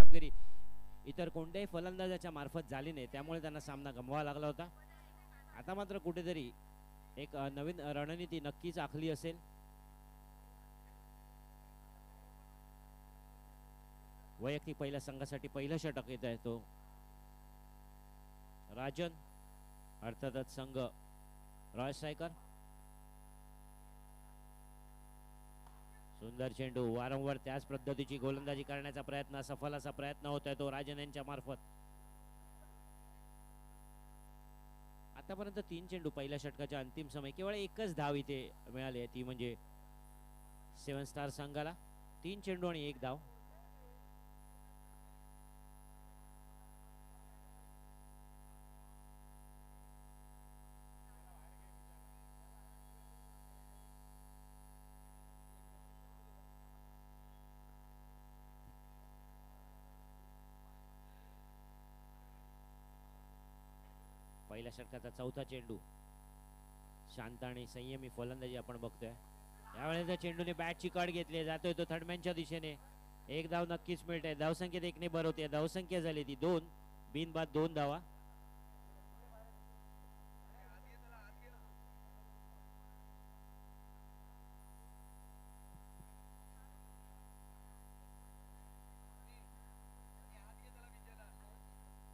कामगिरी इतर कोणत्याही फलंदाजाच्या मार्फत झाली नाही, त्यामुळे त्यांना सामना गमवावा लागला होता. आता मात्र कुठेतरी एक नवीन रणनीती नक्कीच आखली असेल. वैयक्तिक पहिल्या संघासाठी पहिलं षटक येत आहे तो राजन, अर्थातच संघ रॉय स्ट्रायकर. सुंदर चेंडू, वारंवार त्याच पद्धतीची गोलंदाजी करण्याचा प्रयत्न, सफल असा प्रयत्न होत आहे तो राजन यांच्या मार्फत. आतापर्यंत 3 चेंडू पहिल्या षटकाच्या अंतिम समय, केवळ एकच धाव इथे मिळाली आहे, ती म्हणजे 7 स्टार संघाला. 3 चेंडू आणि 1 धाव. पहिल्या षटकाचा चौथा चेंडू, शांत आणि संयमी फलंदाजी आपण बघतोय. यावेळेस त्या चेंडूने बॅटची कड घेतली, जातोय तो थर्डमॅनच्या दिशेने. 1 धाव नक्कीच मिळते. धावसंख्येत 1 ने भर होते. धावसंख्या झाली ती 2, बिनबाद 2 धावा.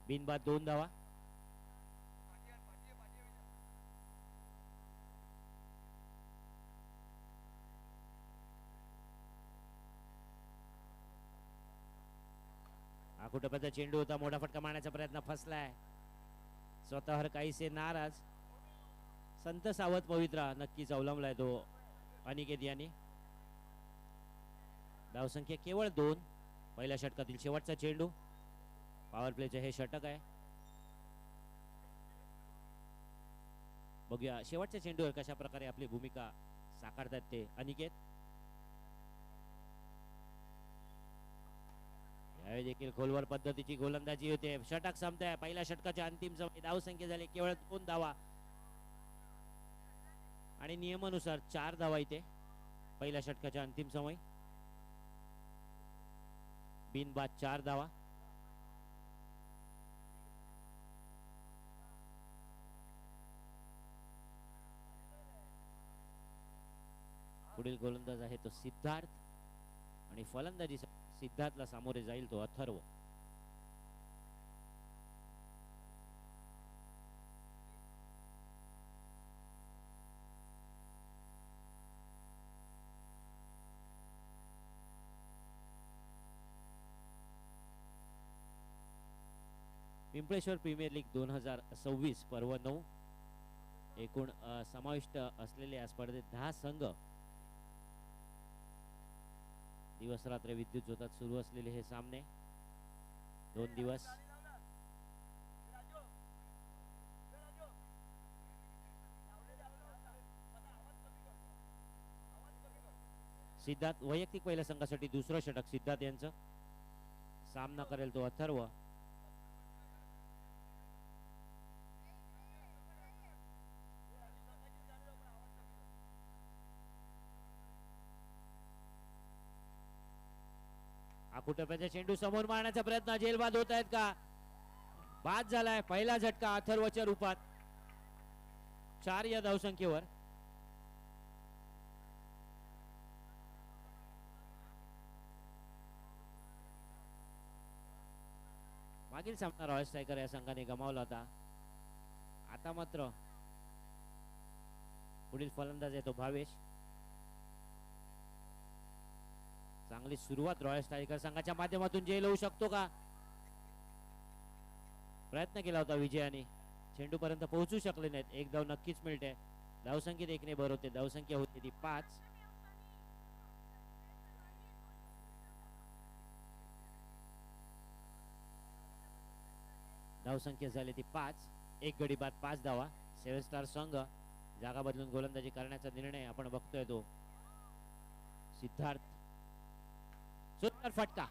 बिनबाद 2 धावा. कुठपर्यंत चेंडू होता, मोठा फटका मारण्याचा प्रयत्न फसलाय. स्वतःवर काहीसे नाराज संत सावध पवित्रा नक्कीच अवलंबलाय तो अनिकेत यांनी. धावसंख्या केवळ 2. पहिल्या षटकातील शेवटचा चेंडू, पॉवर प्लेचे हे षटक आहे. बघूया शेवटच्या चेंडूवर कशा प्रकारे आपली भूमिका साकारतात ते अनिकेत. यावेळी देखील खोलवर पद्धतीची गोलंदाजी होते. षटक संपतंय. पहिल्या षटकाच्या अंतिम समय, धावसंख्या झाली केवळ 2 धावा आणि नियमानुसार 4 धावा इथे पहिल्या षटकाच्या अंतिम समय. बिनबाद 4 धावा. पुढील गोलंदाज आहे तो सिद्धार्थ आणि फलंदाजी सिद्धार्थला सामोरे जाईल तो अथर्व. पिंपळेश्वर प्रीमियर लीग 2026 पर्व 9. एकूण समाविष्ट असलेले या स्पर्धेत 10 संघ. दिवस रात्र विद्युत जोतात सुरू असलेले हे सामने 2 दिवस. सिद्धार्थ वैयक्तिक पहिल्या संघासाठी दुसरं षटक सिद्धार्थ यांचं. सामना करेल तो अथर्व. कुठपर्यंत चेंडू समोर मारण्याचा प्रयत्न, झेलबाद होत आहेत का? बाद झालाय. पहिला झटका अथर्वच्या रूपात 4 या धावसंख्येवर. मागील सामना रॉयल स्ट्रायकर या संघाने गमावला होता. आता मात्र पुढील फलंदाज आहे तो भावेश. चांगली सुरुवात रॉयल स्ट्रायकर संघाच्या माध्यमातून जय होऊ शकतो का? प्रयत्न केला होता विजयाने, चेंडू पर्यंत पोहोचू शकले नाहीत. 1 धाव नक्कीच मिळते. धावसंख्येत 1 ने भर होते. धावसंख्या होती ती 5. धावसंख्या झाली ती 5. 1 गडी बाद 5 धावा. 7 स्टार संघ जागा बदलून गोलंदाजी करण्याचा निर्णय आपण बघतोय तो सिद्धार्थ. सुंदर फटका,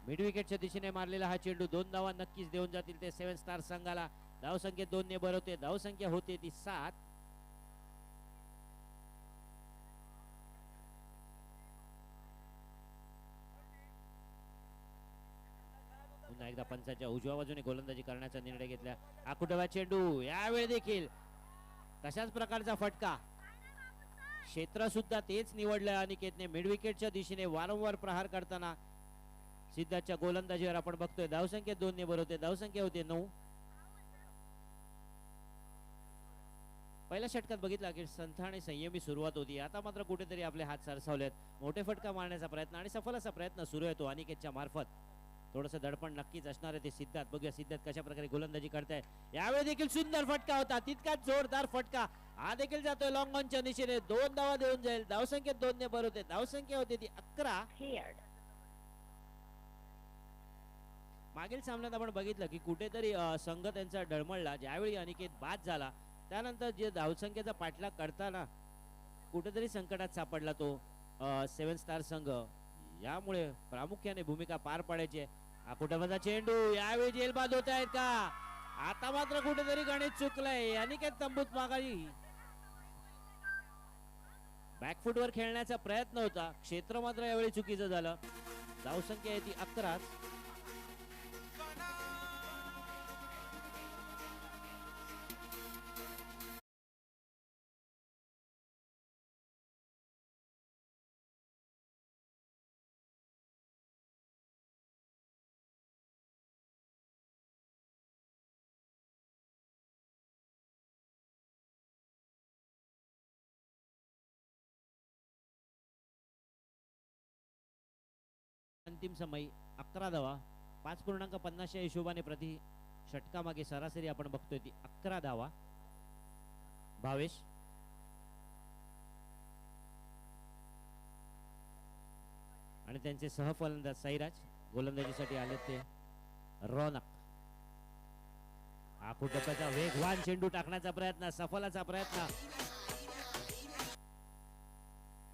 मिड विकेटच्या दिशेने मारलेला हा चेंडू. 2 धावा नक्कीच देऊन जातील ते 7 स्टार संघाला. धावसंख्येत 2 ने भर होते. धावसंख्या होते ती 7. पुन्हा एकदा पंचाच्या उजव्या बाजूने गोलंदाजी करण्याचा निर्णय घेतला. आकुटवा चेंडू यावेळी देखील तशाच प्रकारचा फटका. क्षेत्र सुद्धा तेच निवडलं अनिकेतने. मिड विकेटच्या दिशेने वारंवार प्रहार करताना सिद्धार्थच्या गोलंदाजीवर आपण बघतोय. धावसंख्या 2 ने भरवते. धावसंख्या होते 9. पहिल्या षटकात बघितला की संथ आणि संयमी सुरुवात होती. आता मात्र कुठेतरी आपले हात सरसावलेत. मोठे फटका मारण्याचा प्रयत्न आणि सफल असा प्रयत्न सुरू आहे तो अनिकेतच्या मार्फत. थोडंसं दडपण नक्कीच असणार आहे ते सिद्धार्थ. बघूया सिद्धार्थ कशा प्रकारे गोलंदाजी करताय. यावेळी देखील सुंदर फटका होता. तितकाच जोरदार फटका. हा देखील जातोय लॉंग ऑनच्या दिशेने. 2 धावा देऊन जाईल. धावसंख्येत 2 ने भरवते. धावसंख्या होती ती 11. मागील सामन्यात आपण बघितलं की कुठेतरी संघ त्यांचा डळमळला. ज्यावेळी अनिकेत बाद झाला त्यानंतर जे धावसंख्येचा पाठलाग करताना कुठेतरी संकटात सापडला तो 7 स्टार संघ. यामुळे प्रामुख्याने भूमिका पार पाडायची आहे. आकुटवाचा चेंडू यावेळी जेलबाद होत आहेत का. आता मात्र कुठेतरी गणित चुकलंय. अनिकेत तंबूत मागाई बॅकफुट वर खेळण्याचा प्रयत्न होता. क्षेत्र मात्र यावेळी चुकीचं झालं. धावसंख्या आहे ती 11. अंतिम समय 11 धावा. 5.50 या हिशोबाने प्रति षटकामागे सरासरी आपण बघतोय ती 11 धावा. भावेश आणि त्यांचे सहफलंदाज साईराज गोलंदाजीसाठी आले ते रौनक. आकुटप्याचा वेगवान चेंडू टाकण्याचा प्रयत्न. सफलाचा प्रयत्न.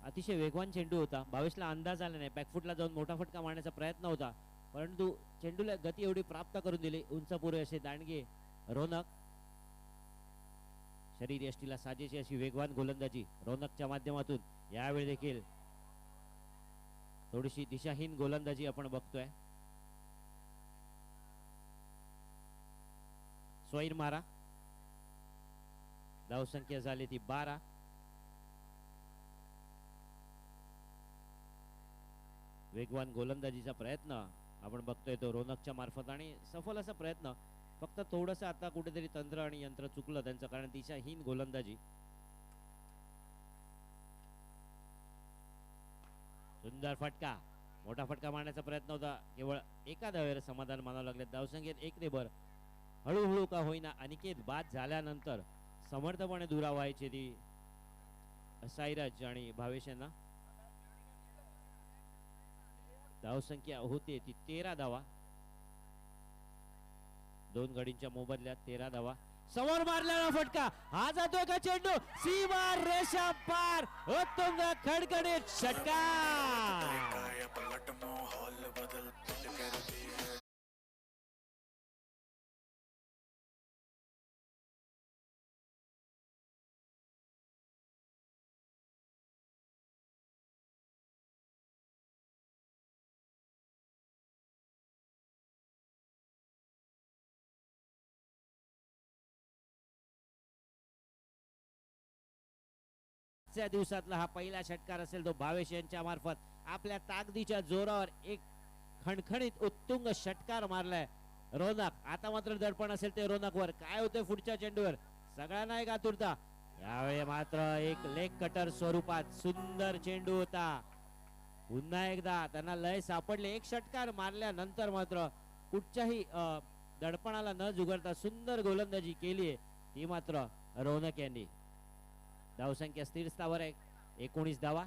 अतिशय वेगवान चेंडू होता. भावेशला अंदाज आला नाही. बॅकफुटला जाऊन मोठा फटका मारण्याचा प्रयत्न होता परंतु चेंडूला गती एवढी प्राप्त करून दिली. उंचपुरे असे दांडगे रौनक. शरीर यष्टीला साजेशी अशी वेगवान गोलंदाजी रौनकच्या माध्यमातून. यावेळी देखील थोडीशी दिशाहीन गोलंदाजी आपण बघतोय. स्वैर मारा. धावसंख्या झाली ती 12. वेगवान गोलंदाजीचा प्रयत्न आपण बघतोय तो रौनकच्या मार्फत आणि सफल असा प्रयत्न. फक्त थोडंसं आता कुठेतरी तंत्र आणि यंत्र चुकलं त्यांचं कारण दिशाहीन गोलंदाजी. सुंदर फटका. मोठा फटका मारण्याचा प्रयत्न होता. केवळ एका धावेवर समाधान मानावं लागले. धावसंख्येत 1 ने भर. हळूहळू का होईना अनिकेत बाद झाल्यानंतर समर्थपणे दुरा व्हायची ती साईराज आणि भावेश यांना. धावसंख्या होते ती 13 धावा. 2 गडींच्या मोबदल्यात 13 धावा. समोर मारलेला फटका. हा जातोय का चेंडू. सीमा रेषा पार. उत्तुंग खडखडीत षटकार. च्या दिवसातला हा पहिला षटकार असेल तो भावेश यांच्या मार्फत. आपल्या ताकदीच्या जोरावर एक खणखणीत उत्तुंग षटकार मारलाय रौनक. आता मात्र दडपण असेल ते रौनकवर. काय होतंय पुढच्या चेंडूवर सगळ्यांना एक आतुरता. यावेळी मात्र एक लेग कटर स्वरूपात सुंदर चेंडू होता. पुन्हा एकदा त्यांना लय सापडले. एक षटकार मारल्यानंतर मात्र कुठच्याही दडपणाला न जुगरता सुंदर गोलंदाजी केली ती मात्र रौनक यांनी. धावसंख्या स्थिर स्थावर आहे 19 धावा.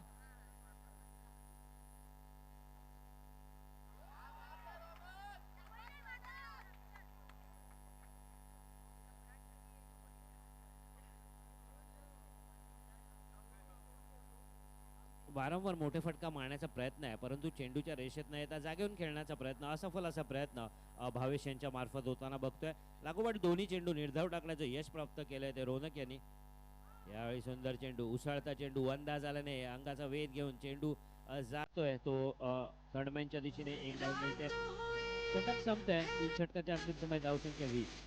वारंवार मोठे फटका मारण्याचा प्रयत्न आहे परंतु चेंडूच्या रेषेत न येता जागेवरून खेळण्याचा प्रयत्न असफल असा प्रयत्न भावेश यांच्या मार्फत होताना बघतोय. लागोपाठ दोन्ही चेंडू निर्धाव टाकण्याचं यश प्राप्त केलंय ते रौनक यांनी. यावेळी सुंदर चेंडू. उसळता चेंडू. अंदाज आला नाही. अंगाचा वेध घेऊन चेंडू जातोय तो थर्डमॅनच्या दिशेने. एक डाव मिळते. षटक संपतंय. 3 षटकाच्या अंतिम समय धावसंख्या 20.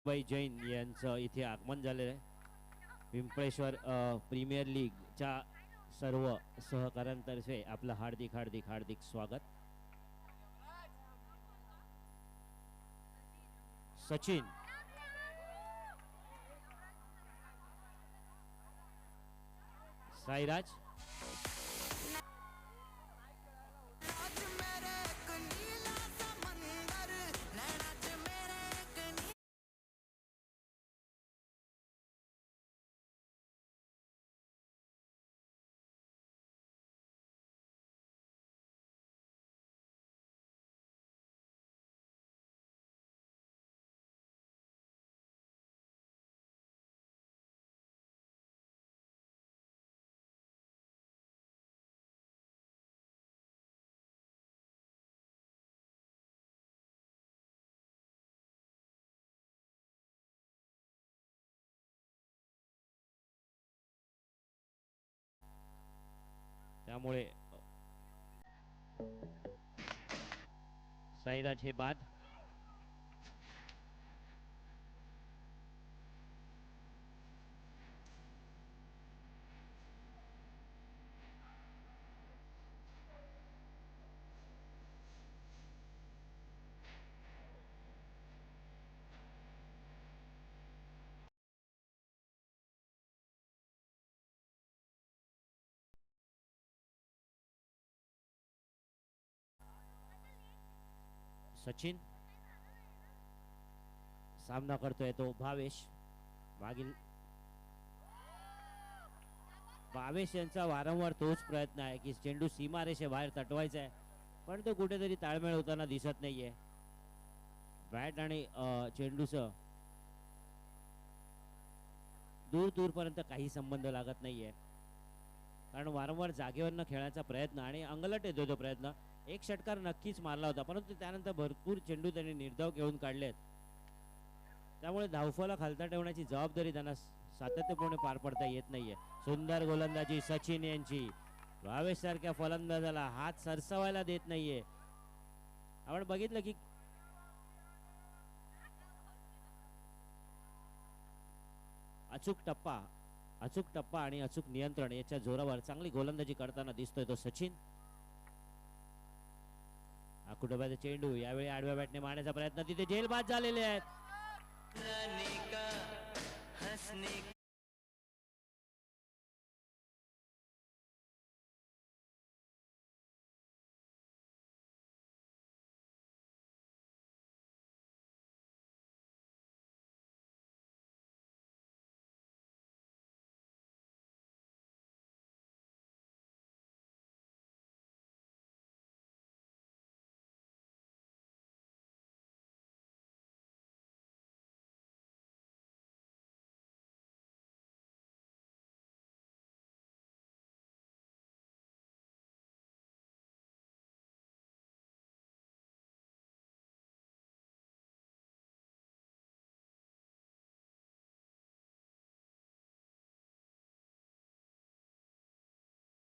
बाई जैन यांचं इथे आगमन झालेलं आहे. पिंपळेश्वर प्रीमियर लीगच्या सर्व सहकाऱ्यांतर्फे आपलं हार्दिक हार्दिक हार्दिक स्वागत. सचिन साईराज त्यामुळे साईराज हे बाद. सचिन सामना करतोय तो भावेश. मागील भावेश यांचा वारंवार तोच प्रयत्न आहे की चेंडू सीमारेषेबाहेर तटवायचा आहे, पण तो कुठेतरी ताळमेळ होताना दिसत नाहीये. बॅट आणि चेंडूचं दूर दूरपर्यंत काही संबंध लागत नाहीये, कारण वारंवार जागेवरनं खेळण्याचा प्रयत्न आणि अंगलट येतो तो प्रयत्न. एक षटकार नक्कीच मारला होता, परंतु त्यानंतर भरपूर चेंडू त्यांनी निर्धाव घेऊन काढलेत. त्यामुळे धावफला खालता ठेवण्याची जबाबदारी त्यांना सातत्यपूर्ण पार पडता येत नाहीये. सुंदर गोलंदाजी सचिन यांची. भावेश सारख्या फलंदाजाला हात सरसवायला देत नाहीये. आपण बघितलं की अचूक टप्पा आणि अचूक नियंत्रण याच्या जोरावर चांगली गोलंदाजी करताना दिसतोय तो सचिन. आकुटोबाचा चेंडू यावेळी आडव्या बॅटने मारण्याचा प्रयत्न, तिथे जेलबाद झालेले आहेत.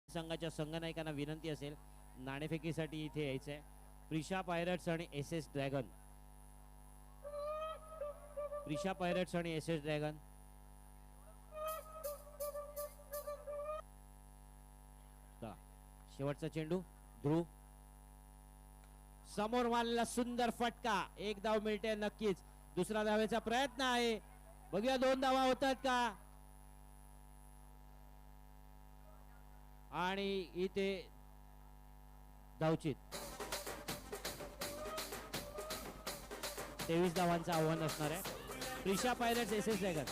संघाच्या संघनायकांना विनंती असेल नाणेफेकीसाठी इथे यायचंय. प्रिशा पायरट्स आणि एस एस ड्रॅगन. प्रिशा पायरट्स आणि एस एस ड्रॅगन. शेवटचा चेंडू ध्रुव समोर मारलेला सुंदर फटका. एक धाव मिळते नक्कीच. दुसरा धावेचा प्रयत्न आहे. बघूया 2 धावा होतात का. आणि इथे धावचित 23 धावांचं आव्हान असणार आहे. प्रिशा पायरट्स एस एस ड्रॅगन.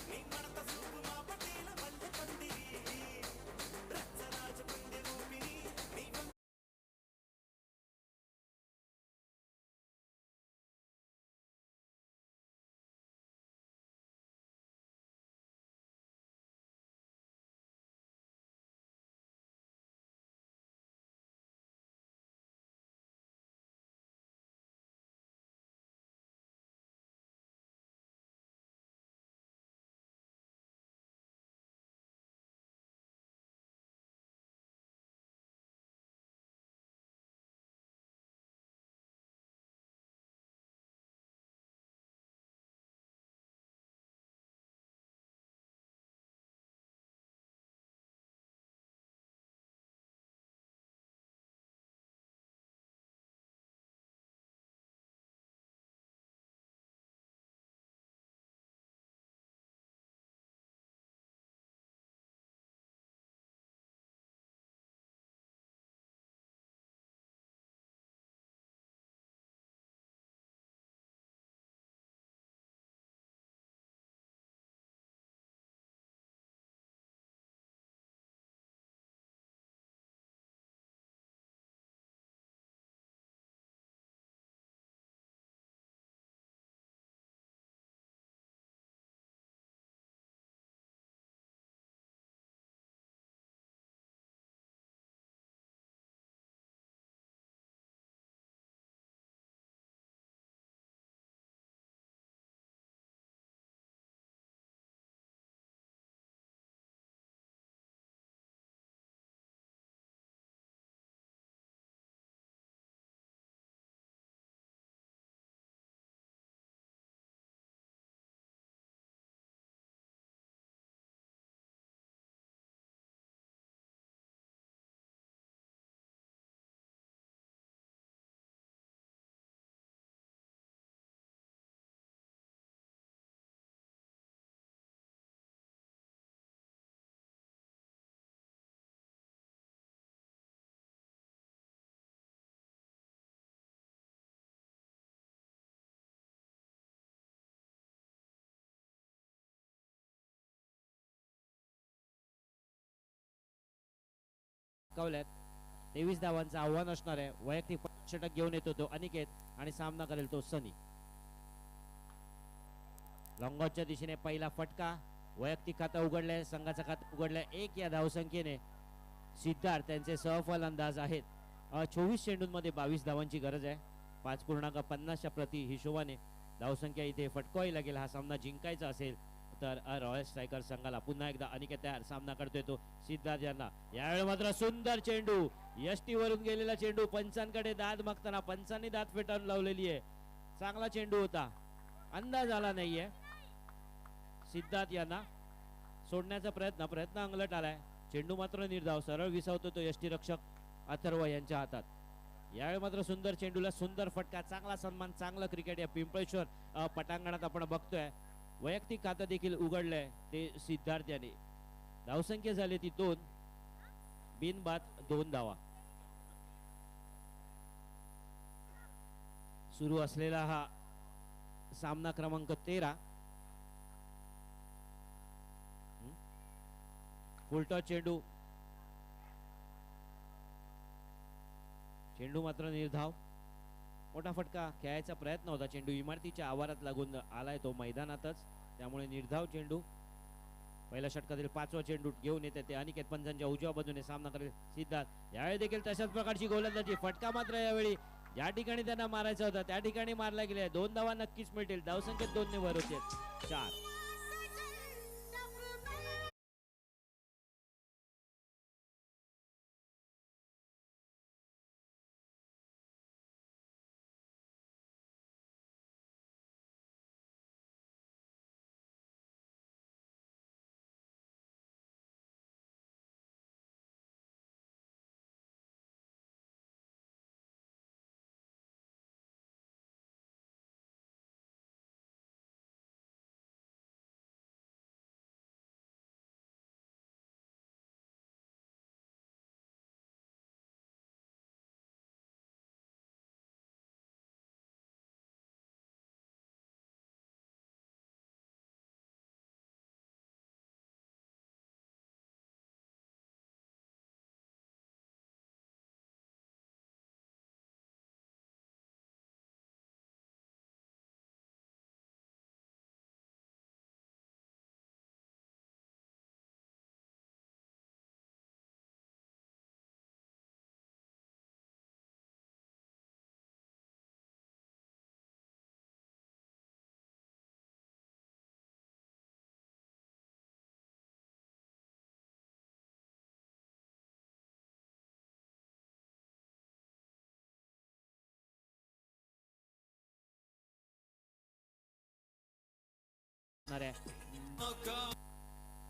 झळकावल्यात. 23 धावांचं आव्हान असणार आहे. वैयक्तिक षटक घेऊन येतो तो अनिकेत आणि सामना करेल तो सनी. लॉंगॉनच्या दिशेने पहिला फटका. वैयक्तिक खातं उघडलंय, संघाचं खातं उघडलंय 1 या धावसंख्येने. सिद्धार्थ त्यांचे सहफलंदाज आहेत. 24 चेंडूंमध्ये 22 धावांची गरज आहे. 5.50च्या प्रति हिशोबाने धावसंख्या इथे फटकावी लागेल. हा सामना जिंकायचा असेल तर रॉयल स्ट्रायकर संघाला. पुन्हा एकदा अनिकेत तयार, सामना करतोय तो सिद्धार्थ यांना. यावेळी मात्र सुंदर चेंडू, यष्टी वरून गेलेला चेंडू, पंचांकडे दाद मागताना पंचांनी दाद फेटाळून लावलेली आहे. चांगला चेंडू होता, अंदाज आला नाहीये. सिद्धार्थ यांना सोडण्याचा प्रयत्न अंगलट आलाय. चेंडू मात्र निर्धाव, सरळ विसावतो तो यष्टीरक्षक अथर्व यांच्या हातात. यावेळी मात्र सुंदर चेंडूला सुंदर फटका, चांगला सन्मान, चांगलं क्रिकेट या पिंपळेश्वर पटांगणात आपण बघतोय. वैयक्तिक खातं देखील उघडलंय ते सिद्धार्थ याने. धावसंख्या झाली ती 2, बिनबाद 2 धावा. सुरू असलेला हा सामना क्रमांक 13. फुलटॉस चेंडू, चेंडू मात्र निर्धाव. मोठा फटका, खेळायचा प्रयत्न होता. चेंडू इमारतीच्या आवारात लागून आलाय तो मैदानातच, त्यामुळे निर्धाव चेंडू. पहिल्या षटकातील 5वा चेंडू घेऊन येते ते अनिकेत. पंचांच्या उजव्या बाजूने सामना करेल सिद्धार्थ. यावेळी देखील तशाच प्रकारची गोलंदाजी. फटका मात्र यावेळी ज्या ठिकाणी त्यांना मारायचा होता त्या ठिकाणी मारला गेलाय. 2 धावा नक्कीच मिळतील. धावसंख्येत 2 ने वर होते 4.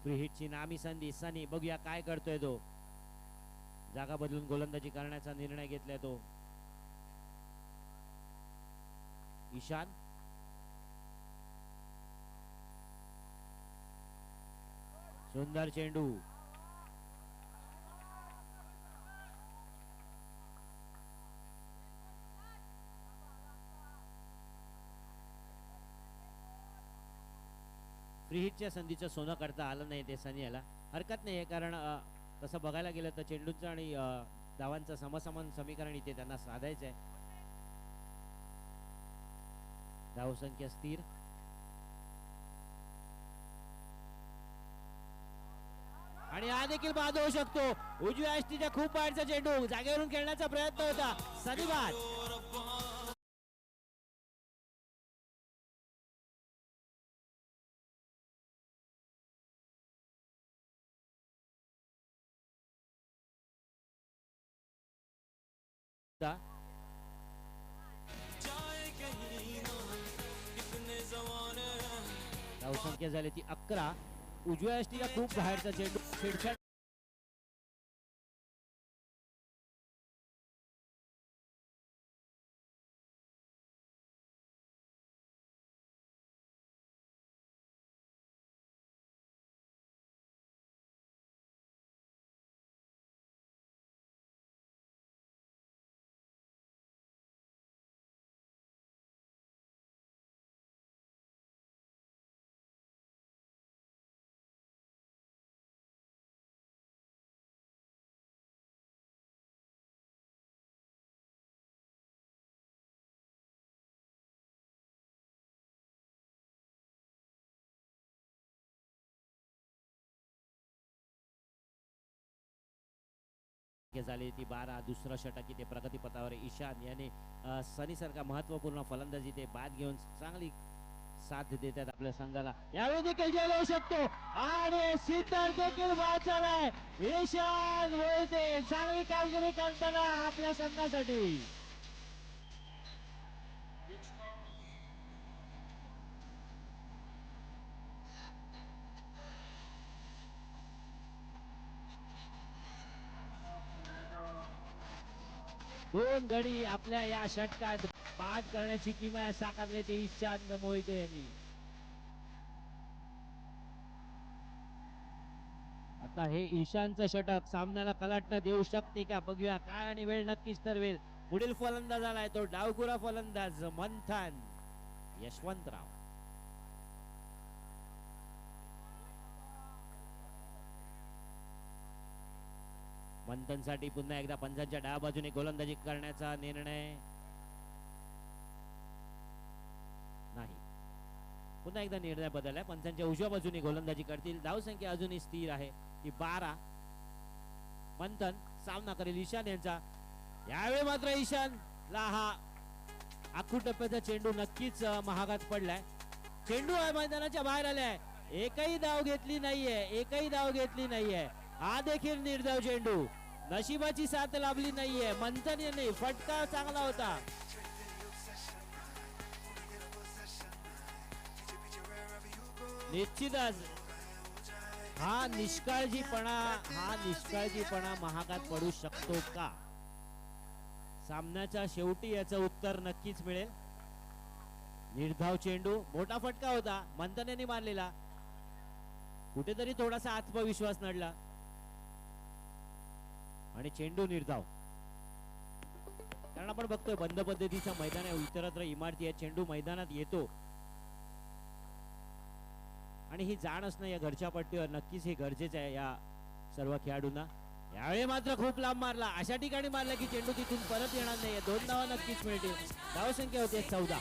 फ्री हिटची नामी संधी. सनी बघूया काय करतोय तो. जागा बदलून गोलंदाजी करण्याचा निर्णय घेतलाय तो ईशान. सुंदर चेंडू, फ्री हिटच्या संधीचं सोनं करता आलं नाही ते सनी याला. हरकत नाही, कारण तसं बघायला गेलं तर चेंडूचं आणि धावांचं समसमान समीकरण इथे त्यांना साधायचं आहे. धावसंख्या स्थिर. आणि हा देखील बाद होऊ शकतो. उजव्या यष्टीच्या खूप बाहेरचा चेंडू, जागेवरून खेळण्याचा प्रयत्न होता, सनी बाद. धावसंख्या झाली ती 11. उजव्या यष्टीला खूप बाहेरचा चेंडू, छेडछाड झाली ती 12 दुसरा षटक इथे प्रगतीपथावर ईशान याने सनीसारखा महत्वपूर्ण फलंदाजी ते बाद घेऊन चांगली साथ देतात आपल्या संघाला. यावेळी देखील जय येऊ शकतो आणि सिद्धार्थ देखील बाद झालाय. ईशान मोहिते चांगली कामगिरी करताना आपल्या संघासाठी. दोन गडी आपल्या या षटकात बाद करण्याची किमया साकारली ते ईशान मोहिते यांनी. आता हे ईशानचं षटक सामन्याला कलाटणं देऊ शकते का बघूया. काय आणि वेळ नक्कीच ठरवेल. पुढील फलंदाज आलाय तो डावखुरा फलंदाज मंथन यशवंतराव. मंथन साठी पुन्हा एकदा पंचांच्या डाव्या बाजूने गोलंदाजी करण्याचा निर्णय नाही. पुन्हा एकदा निर्णय बदललाय. पंचांच्या उजव्या बाजूने गोलंदाजी करतील. धावसंख्या अजूनही स्थिर आहे ती 12. मंथन सामना करेल ईशान यांचा. यावेळी मात्र ईशानला हा आखू टप्प्याचा चेंडू नक्कीच महागात पडलाय. चेंडू मैदानाच्या बाहेर आलाय. एकही धाव घेतली नाहीये. हा देखील निर्धाव चेंडू. नशिबाची साथ लाभली नाहीये मंथन यांनी. फटका चांगला होता. निश्चितच हा निष्काळजीपणा महागात पडू शकतो का? सामन्याच्या शेवटी याचं उत्तर नक्कीच मिळेल. निर्धाव चेंडू मोठा फटका होता मंथन यांनी मारलेला. कुठेतरी थोडासा आत्मविश्वास नडला आणि चेंडू निर्धाव. कारण आपण बघतोय बंद पद्धतीचं मैदान आहे. इतरत्र इमारती आहे. चेंडू मैदानात येतो आणि ही जाण असणं या घरच्या पट्टीवर नक्कीच हे गरजेचं आहे या सर्व खेळाडूंना. यावेळी मात्र खूप लांब मारला. अशा ठिकाणी मारला की चेंडू तिथून परत येणार नाही. 2 धावा नक्कीच मिळतील. धावसंख्या होते 14.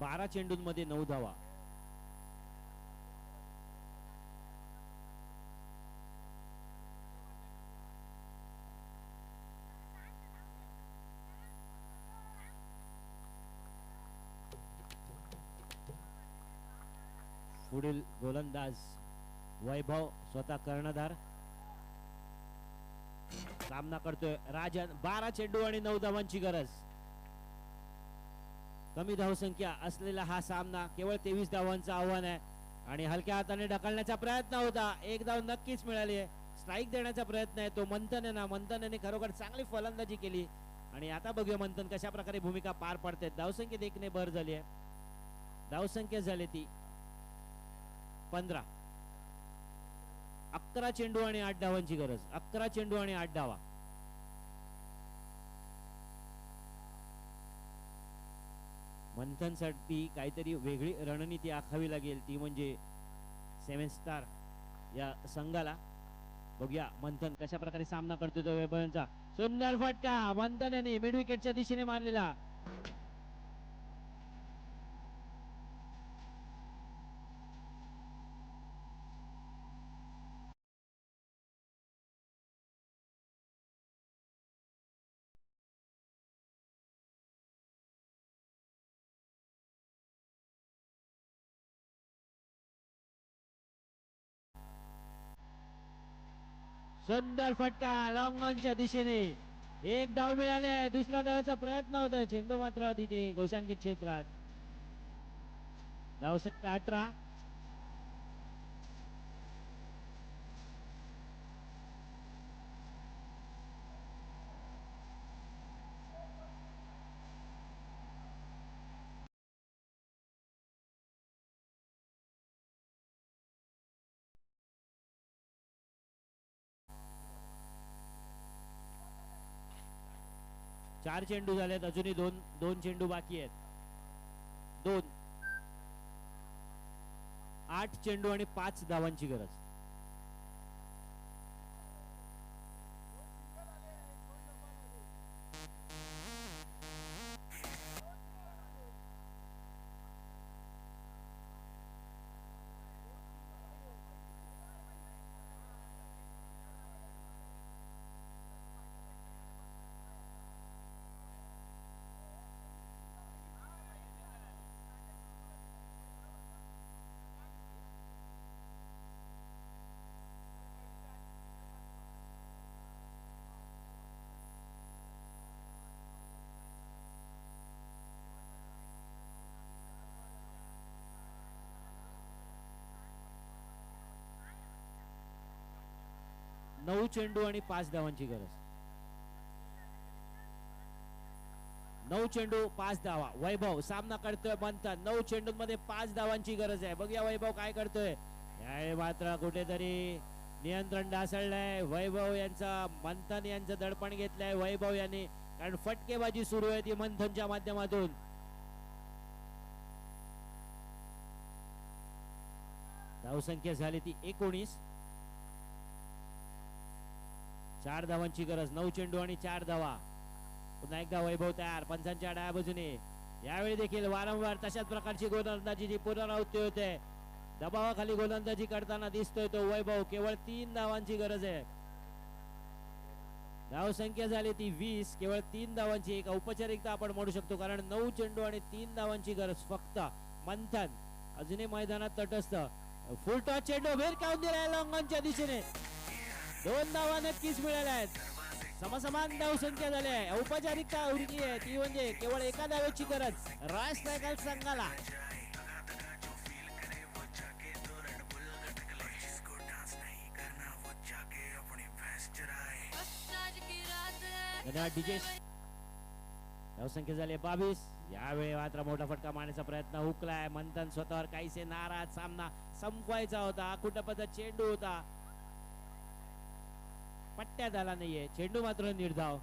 बारा चेंडूंमध्ये 9 धावा. पुढील गोलंदाज वैभव स्वतः कर्णधार सामना करतोय. राजन 12 चेंडू आणि 9 धावांची गरज. कमी धावसंख्या असलेला हा सामना केवळ 23 धावांचं आव्हान आहे आणि हलक्या हाताने ढकलण्याचा प्रयत्न होता. 1 धाव नक्कीच मिळाली आहे. स्ट्राईक देण्याचा प्रयत्न आहे तो मंथन खरोखर चांगली फलंदाजी केली आणि आता बघूया मंथन कशा प्रकारे भूमिका पार पडते. धावसंख्येत 1 ने भर झाली आहे. धावसंख्या झाली ती 15. 11 चेंडू आणि 8 धावांची गरज. 11 चेंडू आणि 8 धावा. मंथनसाठी काहीतरी वेगळी रणनीती आखावी लागेल. ती म्हणजे 7 स्टार या संघाला. बघूया मंथन कशा प्रकारे सामना करतो तो वैभवांचा. सुंदर फटका मंथन यांनी मिड विकेटच्या दिशेने मारलेला. सुंदर फटका लॉंग ऑनच्या दिशेने. 1 धाव मिळाले. दुसऱ्या धावाचा प्रयत्न होता. चेंडू मात्र तिथे गोशांकित क्षेत्रात. धावसंख्या 18. चार चेंडू झालेत. अजूनही दोन चेंडू बाकी आहेत. 2 8 चेंडू आणि 5 धावांची गरज. नऊ चेंडू आणि 5 धावांची गरज. 9 चेंडू 5 धावा. वैभव सामना करतोय मंथन. 9 चेंडूंमध्ये 5 धावांची गरज आहे. बघूया वैभव काय करतोय. यावेळी मात्र कुठेतरी नियंत्रण ढासळलंय. वैभव यांचा मंथन यांचं दडपण घेतलंय वैभव यांनी, कारण फटकेबाजी सुरू आहे ती मंथनच्या माध्यमातून. धावसंख्या झाली ती 19. 4 धावांची गरज. 9 चेंडू आणि 4 धावा. पुन्हा एकदा वैभव तयार पंचांच्या डाव्या बाजूने. यावेळी देखील वारंवार तशाच प्रकारची गोलंदाजीची पुनरावृत्ती होते. दबावाखाली गोलंदाजी करताना दिसतोय तो वैभव. केवळ 3 धावांची गरज आहे. धावसंख्या झाली ती 20. केवळ 3 धावांची एक औपचारिकता आपण म्हणू शकतो, कारण 9 चेंडू आणि 3 धावांची गरज फक्त. मंथन अजूनही मैदानात तटस्थ. फुल टॉस चेंडू भिरकावून दिलाय लॉंगॉनच्या दिशेने. 2 धावा नक्कीच मिळाल्या आहेत. समसमान धावसंख्या झाली आहे. औपचारिकता उरली आहे ती म्हणजे केवळ एका धावेची गरज राष्ट्रकुल संघाला. धन्यवाद डीजे. धावसंख्या झाली 22. यावेळी मात्र मोठा फटका मारण्याचा प्रयत्न हुकलाय. मंथन स्वतःवर काहीसे नाराज. सामना संपवायचा होता. कुटपद्ध चेंडू होता. पट्ट्यात आला नाहीये. चेंडू मात्र निर्धाव.